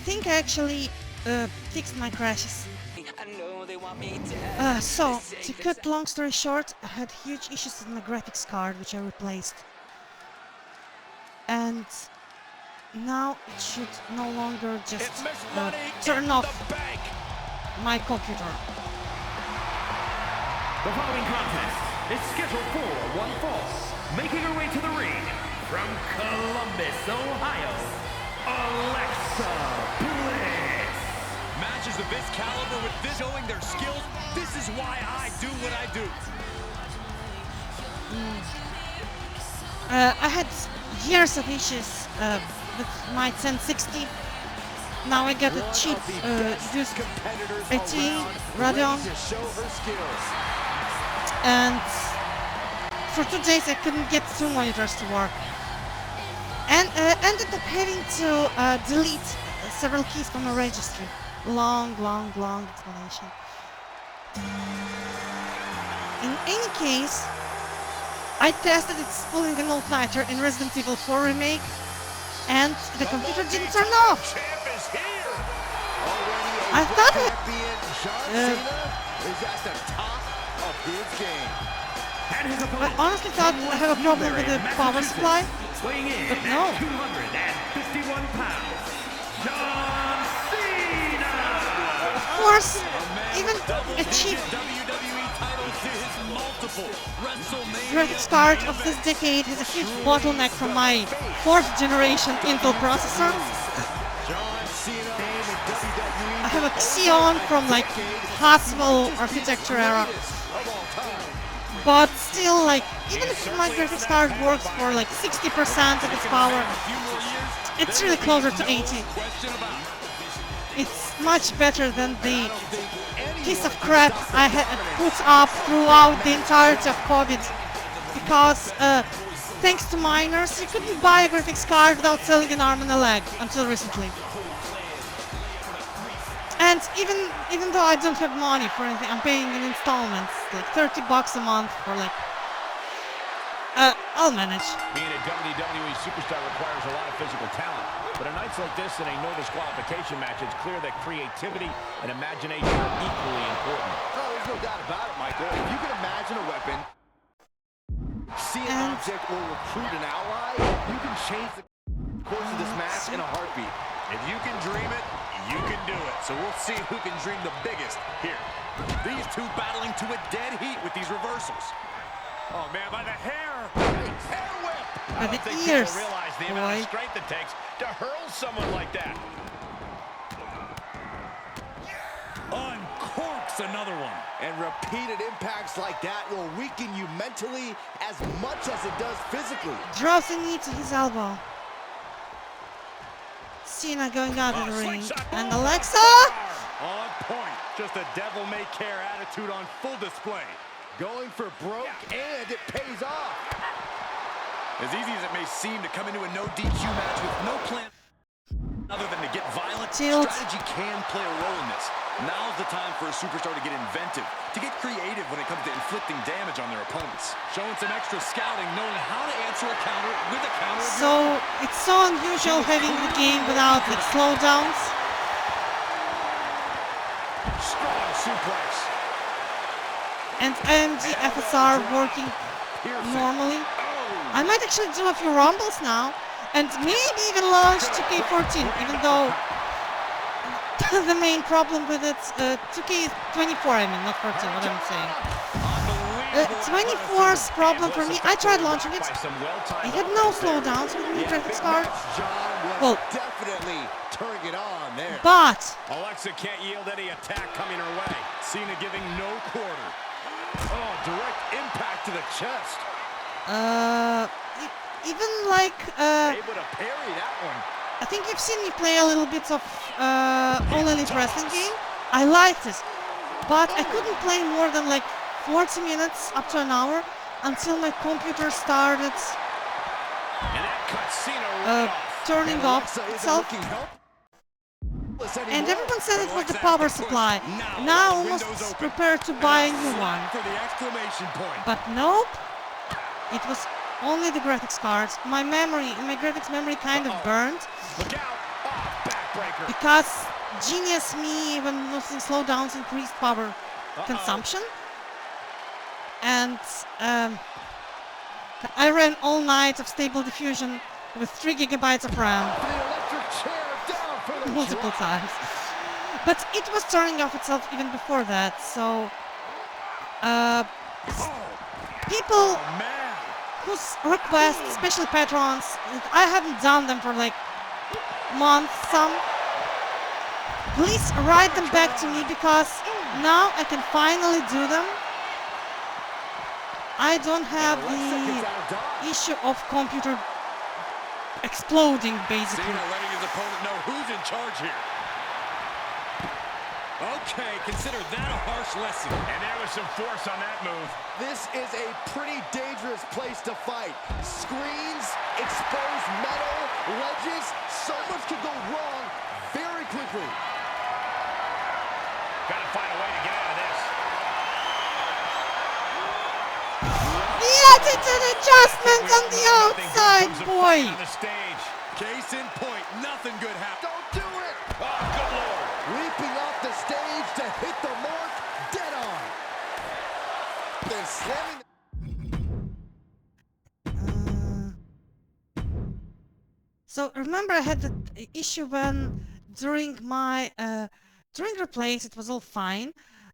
think I actually fixed my crashes. So, to cut long story short, I had huge issues with my graphics card, which I replaced. And now it should no longer just turn off my computer. The following contest is scheduled for one fall. Making her way to the ring from Columbus, Ohio, Alexa Bliss. Matches of this caliber with this showing their skills, this is why I do what I do. I had years of issues with my 1060. Now I got a cheap used 80 Radeon, and for 2 days I couldn't get 2 monitors to work, and ended up having to delete several keys from a registry. Long explanation. In any case, I tested its pulling an all-nighter in Resident Evil 4 Remake, and the computer didn't turn off. I thought John Cena is at the top of his game. I honestly thought I have a problem with the power supply, but no. 251 pounds, John Cena. Of course, even a cheap graphics card of this decade has a huge bottleneck from my 4th generation Intel processor. I have a Xeon from like Haswell architecture era, but still, like, even if my graphics card works for like 60% of its power, it's really closer to 80. It's much better than the piece of crap I had put up throughout the entirety of COVID, because thanks to miners, you couldn't buy a graphics card without selling an arm and a leg until recently. And even though I don't have money for anything, I'm paying in installments, like $30 a month for like. I'll manage. Being a WWE Superstar requires a lot of physical talent, but on nights like this in a no disqualification match, it's clear that creativity and imagination are equally important. Oh, there's no doubt about it, Michael. If you can imagine a weapon, see an object, or recruit an ally, you can change the course of this match in a heartbeat. If you can dream it, you can do it. So we'll see who can dream the biggest here. These two battling to a dead heat with these reversals. Oh man, by the hair! Hair whip! By I the don't think ears, people realize the amount boy. of strength it takes to hurl someone like that. Uncorks another one. And repeated impacts like that will weaken you mentally as much as it does physically. Draws a knee to his elbow. Cena going out of the ring, and Alexa! On point. Just a devil-may-care attitude on full display. Going for broke, and it pays off. As easy as it may seem to come into a no DQ match with no plan other than to get violent, Tilt. strategy can play a role in this. Now's the time for a superstar to get inventive, to get creative when it comes to inflicting damage on their opponents. Showing some extra scouting, knowing how to answer a counter with a counter. So it's so unusual having the game without like slowdowns. Strong suplex. And AMG FSR working normally. I might actually do a few rumbles now, and maybe even launch 2k14, even though the main problem with it's 2k24, I mean, not 14, what I'm saying. 24's problem for me, I tried launching it. It had no slowdowns with the new graphics card. Well, definitely turning it on there. but Alexa can't yield any attack coming her way. Cena giving no quarter. Oh, direct impact to the chest. even like, Able to parry that one. I think you've seen me play a little bit of All Elite Wrestling game. I liked it, but I couldn't play more than like 40 minutes up to an hour until my computer started And that cuts Cena right off. turning off itself. And everyone said it was the power supply. Now almost prepared to buy a new one. For the exclamation point. But nope, it was only the graphics cards. My graphics memory kind of burned. Look out. Oh, because genius me, when using slowdowns, increased power consumption. And I ran all night of stable diffusion with 3 gigabytes of RAM multiple times. But it was turning off itself even before that, so people whose requests, especially patrons, I haven't done them for like months, please write them back to me, because now I can finally do them. I don't have the issue of computer exploding, basically. Cena letting his opponent know who's in charge here. Okay, consider that a harsh lesson. And there was some force on that move. This is a pretty dangerous place to fight. Screens, exposed metal, ledges, so much could go wrong very quickly. Gotta find a way to get out of this. The attitude adjustment on the outside, boy! On the stage. Case in point, nothing good happened. Don't do it! Oh, good Lord. Leaping off the stage to hit the mark dead on. Then slamming. So remember, I had the issue when during my during replays it was all fine,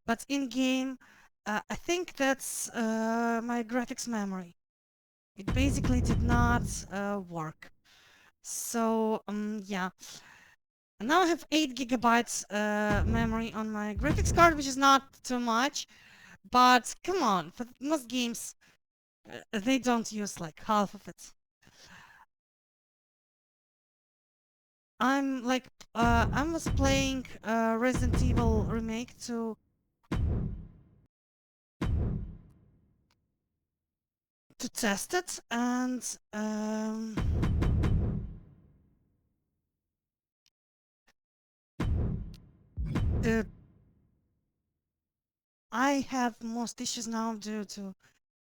but in game I think that's my graphics memory. It basically did not work. So yeah, and now I have 8 gigabytes memory on my graphics card, which is not too much, but come on, for most games they don't use like half of it. I'm like, I was playing Resident Evil Remake to test it, and I have most issues now due to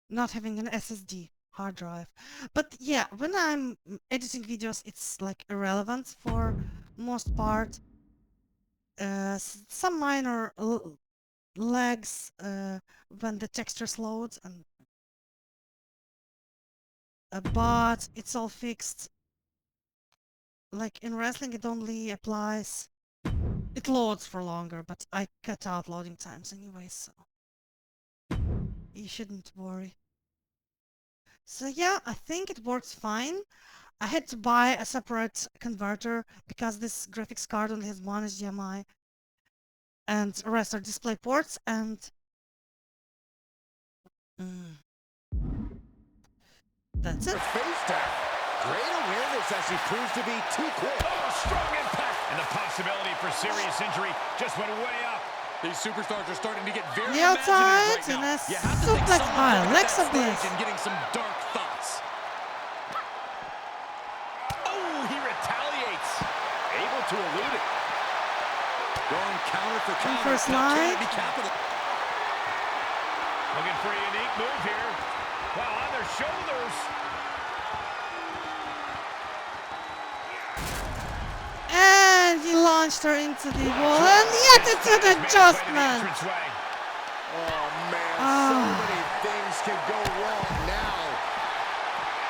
not having an SSD hard drive. But yeah, when I'm editing videos, it's like irrelevant for most part. Some minor lags when the textures load, and but it's all fixed. Like in wrestling, it only applies. It loads for longer, but I cut out loading times anyway, so you shouldn't worry. So yeah, I think it works fine. I had to buy a separate converter because this graphics card only has one HDMI and the rest are display ports, and that's it. Face tap. Great awareness as he proves to be too quick. Oh, strong impact. And the possibility for serious injury just went way up. These superstars are starting to get very Nail imaginative tight right and now. a You have to think suplex someone by looking at Alexa that Bliss. stage and getting some dark thoughts. Oh, he retaliates. Able to elude it. Going counter for counter. First Now, can light. it be capital? Looking for a unique move here. Wow, on their shoulders. And he launched her into the wall, and yet it's an adjustment. Oh man, so many things can go wrong now.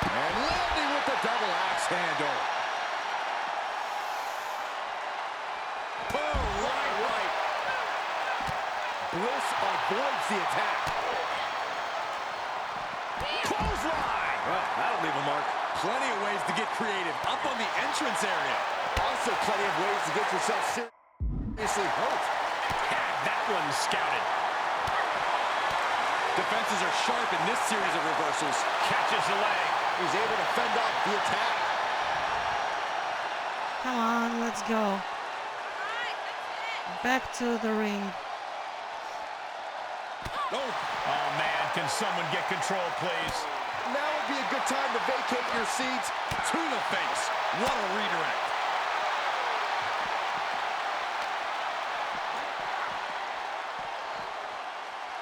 And landing with the double axe handle. Oh, right. Bliss avoids the attack. Clothesline. Well, that'll leave a mark. Plenty of ways to get creative. Up on the entrance area. Also plenty of ways to get yourself seriously hurt. That one's scouted. Defenses are sharp in this series of reversals. Catches the leg. He's able to fend off the attack. Come on, let's go. Back to the ring. Oh man, can someone get control, please? Now would be a good time to vacate your seats. To the face. What a redirect.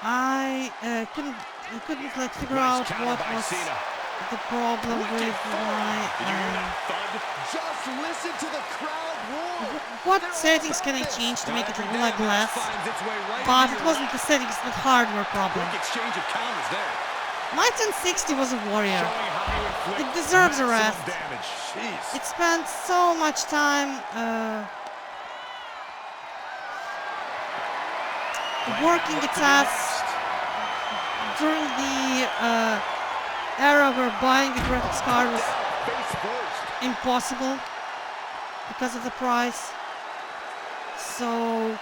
I couldn't like figure out Nice counter what by was Cena. the problem with my... Just listen to the crowd roar. what settings can I change to make it lag less? But it wasn't the settings, but hardware problem. Exchange of counters there. My 1060 was a warrior. It deserves a rest. It spent so much time working its ass during the era where buying a graphics card was impossible because of the price. So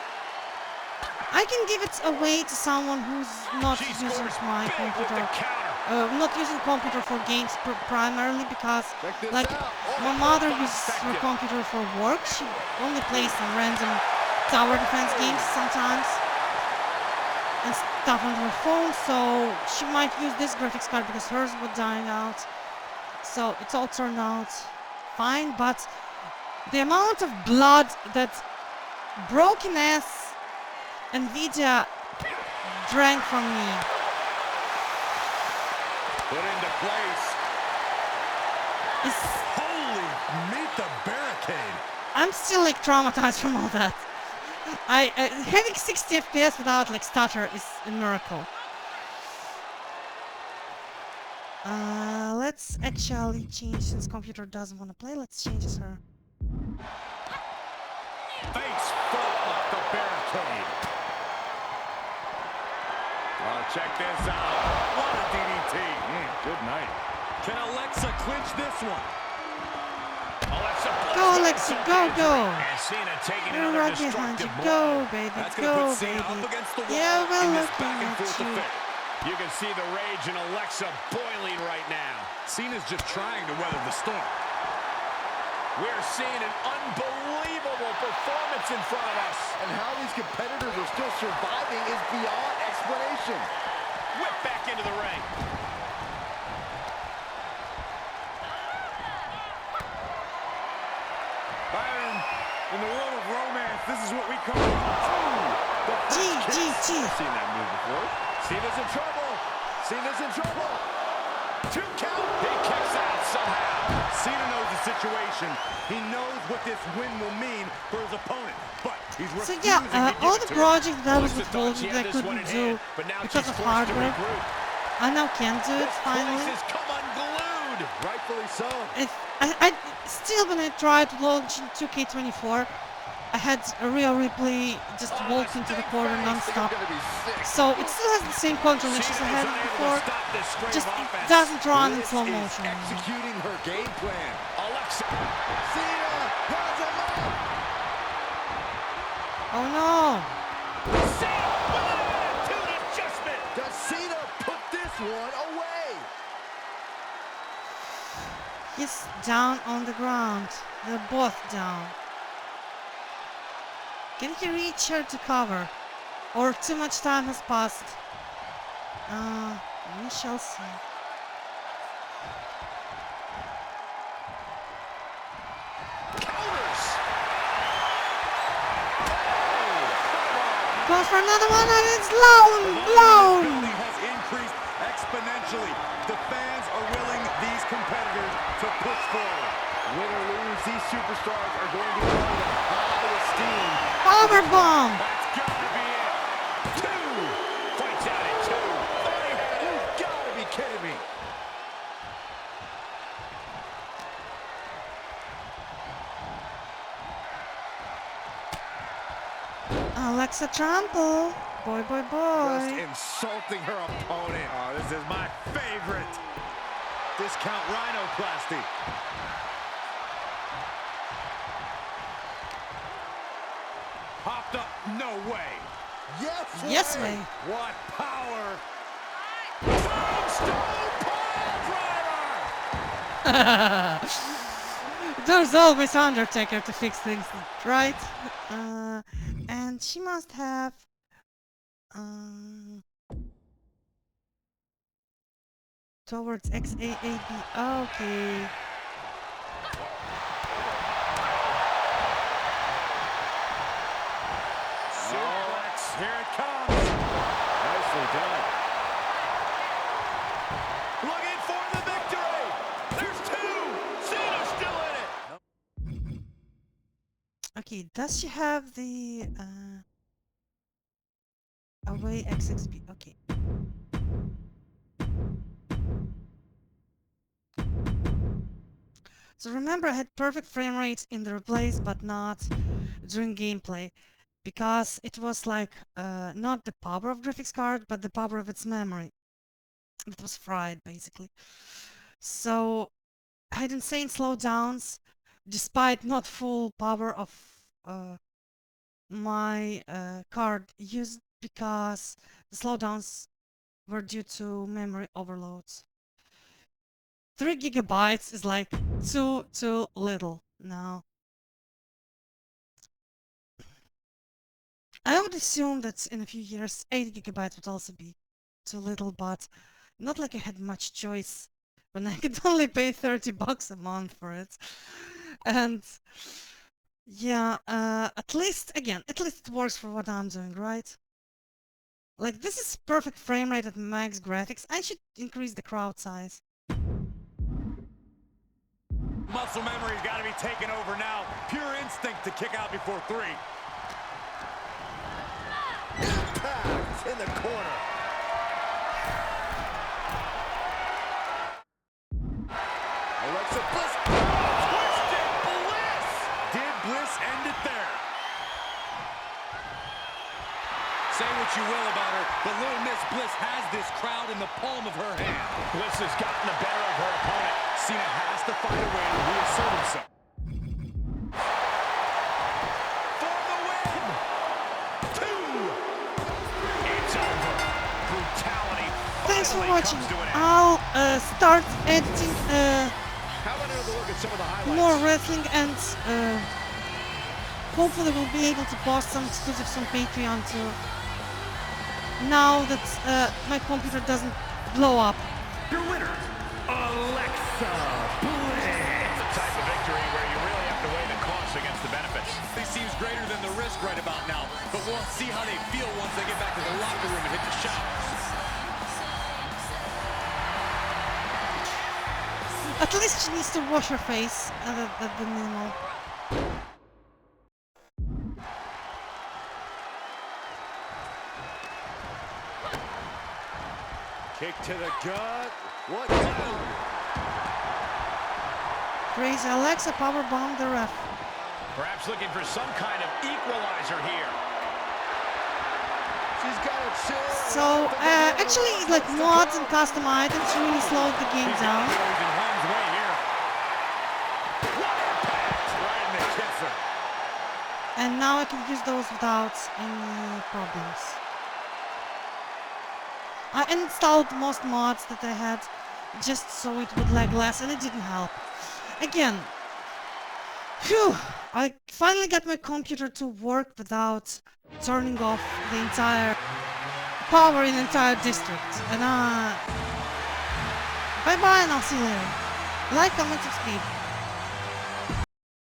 I can give it away to someone who's not using my computer, not using computer for games primarily, because like my mother uses her computer for work. She only plays some random tower defense games sometimes and stuff on her phone, so she might use this graphics card because hers was dying out. So it's all turned out fine, but the amount of blood that broken ass Nvidia drank from me. Put into place. Holy, meet the barricade. I'm still like traumatized from all that. Having 60 FPS without like stutter is a miracle. Let's actually change, since computer doesn't want to play, let's change her. Face off the barricade. Oh, check this out. What a DDT. Good night. Can Alexa clinch this one? Alexa, go Alexa, go! And Cena taking You're another right behind you. destructive Go, blow. baby, That's go, gonna put Cena baby. up against the wall Yeah, we're in this looking back and at forth you. affair. You can see the rage in Alexa boiling right now. Cena's just trying to weather the storm. We're seeing an unbelievable performance in front of us. And how these competitors are still surviving is beyond explanation. Whip back into the ring. Byron, in the world of romance, this is what we call G. seen that move before. Cena's in trouble. Cena's in trouble. 2 count. He kicks out somehow. Cena knows the situation. He knows what this win will mean for his opponent. But he's So refusing yeah, to give all it the to him. projects that I was Melissa told thought she that I had this one couldn't in do hand, but now because she's of forced to hardware, regroup. I now can do it This finally. place has come unglued. Rightfully so. I still, when I tried to launch in 2k24, I had a Rhea Ripley just walk into the corner non-stop. So it still has the same control issues I had before, just it doesn't run in slow motion. Executing her game plan. Alexa. Cena has him up. Oh no! Cena with an attitude adjustment. Does Cena put this one away? He's down on the ground. They're both down. Can he reach her to cover? Or too much time has passed? We shall see. Counters. Goes for another one and it's blown! Building has increased exponentially. The fans are willing these competitors to push forward. Win or lose, these superstars are going to be held in high esteem. Powerbomb! That's gotta be it. 2. Fights out at 2. You've got to be kidding me. Alexa Trample. Boy. Just insulting her opponent. Oh, this is my favorite. Discount rhinoplasty. Popped up, no way. Yes, way. What power. There's always Undertaker to fix things, right? And she must have... towards XAAB. Okay. Suplex, here it comes. Nicely done. Looking for the victory. Okay, does she have the away XXP? Okay. So remember, I had perfect frame rate in the replays, but not during gameplay, because it was like not the power of graphics card, but the power of its memory. It was fried, basically. So I had insane slowdowns, despite not full power of my card used, because the slowdowns were due to memory overloads. 3 gigabytes is like too little now. I would assume that in a few years 8 gigabytes would also be too little, but not like I had much choice when I could only pay $30 a month for it. And yeah, at least it works for what I'm doing, right? Like, this is perfect frame rate at max graphics. I should increase the crowd size. Muscle memory's got to be taken over now. Pure instinct to kick out before 3. Impact in the corner. Alexa Bliss. Twisted Bliss! Did Bliss end it there? Say what you will about her, but little Miss Bliss has this crowd in the palm of her hand. Bliss has gotten the better of her opponent. Cena has to find a way to reassert himself. For the win! 2! It's over. Brutality. Thanks for finally watching. comes to an end. I'll start editing How about another look at some of the highlights? more wrestling, and hopefully we'll be able to post some exclusives on Patreon too. Now that my computer doesn't blow up. Your winner, Alexa Bliss. It's the type of victory where you really have to weigh the costs against the benefits. It seems greater than the risk right about now, but we'll see how they feel once they get back to the locker room and hit the showers. At least she needs to wash her face at the minimal. Kick to the gut. What? Crazy Alexa powerbombed the ref. Perhaps looking for some kind of equalizer here. She's got a chill. So actually, like, mods and custom items really slowed the game down. He's in harm's way here. What impact! Right in the kisser. And now I can use those without any problems. I installed most mods that I had just so it would lag less, and it didn't help. Again, phew, I finally got my computer to work without turning off the entire power in the entire district. And bye bye, and I'll see you later. Like, comment, subscribe.